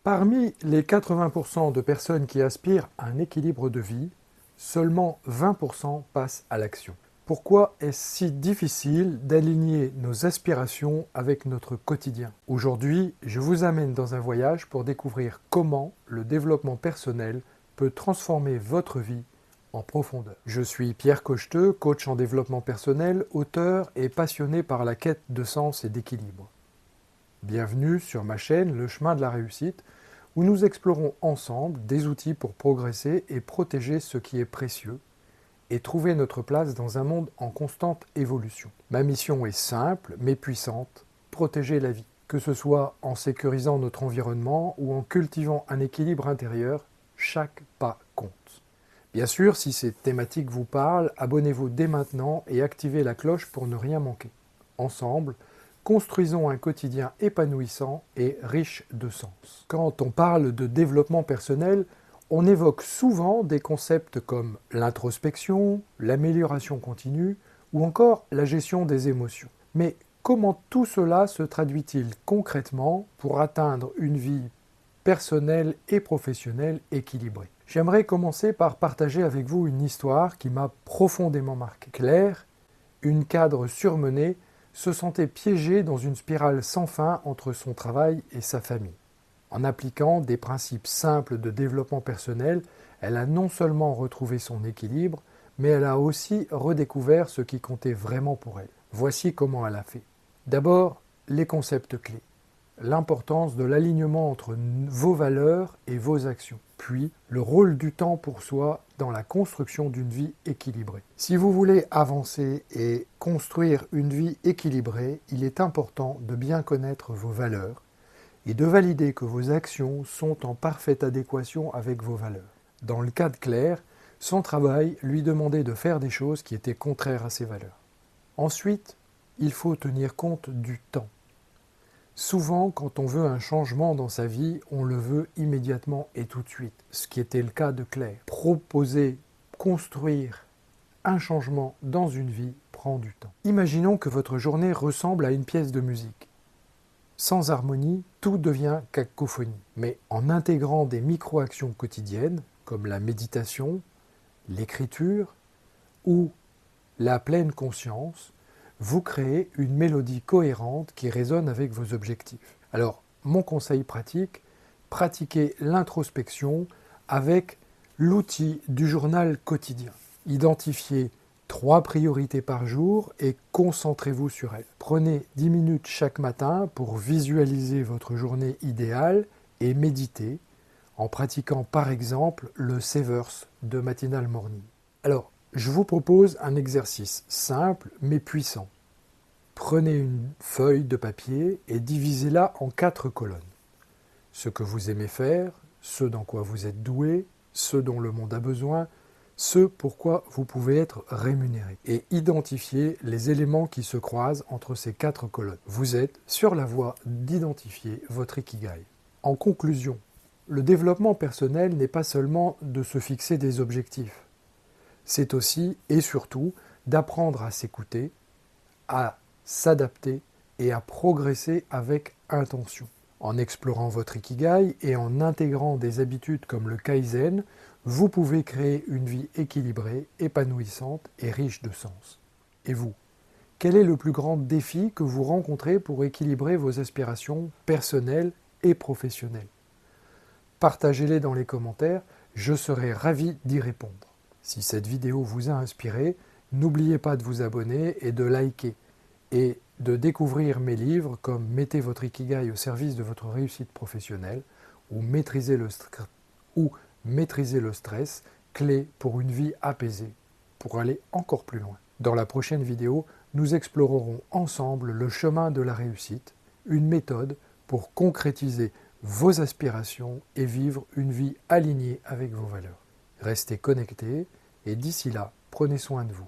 Parmi les 80% de personnes qui aspirent à un équilibre de vie, seulement 20% passent à l'action. Pourquoi est-ce si difficile d'aligner nos aspirations avec notre quotidien? Aujourd'hui, je vous amène dans un voyage pour découvrir comment le développement personnel peut transformer votre vie en profondeur. Je suis Pierre Cocheteux, coach en développement personnel, auteur et passionné par la quête de sens et d'équilibre. Bienvenue sur ma chaîne Le Chemin de la Réussite, où nous explorons ensemble des outils pour progresser et protéger ce qui est précieux et trouver notre place dans un monde en constante évolution. Ma mission est simple mais puissante, protéger la vie. Que ce soit en sécurisant notre environnement ou en cultivant un équilibre intérieur, chaque pas compte. Bien sûr, si ces thématiques vous parlent, abonnez-vous dès maintenant et activez la cloche pour ne rien manquer. Ensemble, construisons un quotidien épanouissant et riche de sens. Quand on parle de développement personnel, on évoque souvent des concepts comme l'introspection, l'amélioration continue ou encore la gestion des émotions. Mais comment tout cela se traduit-il concrètement pour atteindre une vie personnelle et professionnelle équilibrée? J'aimerais commencer par partager avec vous une histoire qui m'a profondément marqué. Claire, une cadre surmenée, se sentait piégée dans une spirale sans fin entre son travail et sa famille. En appliquant des principes simples de développement personnel, elle a non seulement retrouvé son équilibre, mais elle a aussi redécouvert ce qui comptait vraiment pour elle. Voici comment elle a fait. D'abord, les concepts clés. L'importance de l'alignement entre vos valeurs et vos actions. Puis, le rôle du temps pour soi dans la construction d'une vie équilibrée. Si vous voulez avancer et construire une vie équilibrée, il est important de bien connaître vos valeurs et de valider que vos actions sont en parfaite adéquation avec vos valeurs. Dans le cas de Claire, son travail lui demandait de faire des choses qui étaient contraires à ses valeurs. Ensuite, il faut tenir compte du temps. Souvent, quand on veut un changement dans sa vie, on le veut immédiatement et tout de suite, ce qui était le cas de Claire. Proposer, construire un changement dans une vie prend du temps. Imaginons que votre journée ressemble à une pièce de musique. Sans harmonie, tout devient cacophonie. Mais en intégrant des micro-actions quotidiennes, comme la méditation, l'écriture ou la pleine conscience, vous créez une mélodie cohérente qui résonne avec vos objectifs. Alors, mon conseil pratique, pratiquez l'introspection avec l'outil du journal quotidien. Identifiez 3 priorités par jour et concentrez-vous sur elles. Prenez 10 minutes chaque matin pour visualiser votre journée idéale et méditez en pratiquant par exemple le Savers de Matinal Morning. Alors, je vous propose un exercice simple mais puissant. Prenez une feuille de papier et divisez-la en 4 colonnes. Ce que vous aimez faire, ce dans quoi vous êtes doué, ce dont le monde a besoin, ce pourquoi vous pouvez être rémunéré. Et identifiez les éléments qui se croisent entre ces 4 colonnes. Vous êtes sur la voie d'identifier votre ikigai. En conclusion, le développement personnel n'est pas seulement de se fixer des objectifs. C'est aussi et surtout d'apprendre à s'écouter, à s'adapter et à progresser avec intention. En explorant votre ikigai et en intégrant des habitudes comme le kaizen, vous pouvez créer une vie équilibrée, épanouissante et riche de sens. Et vous, quel est le plus grand défi que vous rencontrez pour équilibrer vos aspirations personnelles et professionnelles? Partagez-les dans les commentaires, je serai ravi d'y répondre. Si cette vidéo vous a inspiré, n'oubliez pas de vous abonner et de liker et de découvrir mes livres comme Mettez votre ikigai au service de votre réussite professionnelle ou Maîtriser le stress, clé pour une vie apaisée, pour aller encore plus loin. Dans la prochaine vidéo, nous explorerons ensemble le chemin de la réussite, une méthode pour concrétiser vos aspirations et vivre une vie alignée avec vos valeurs. Restez connectés et d'ici là, prenez soin de vous.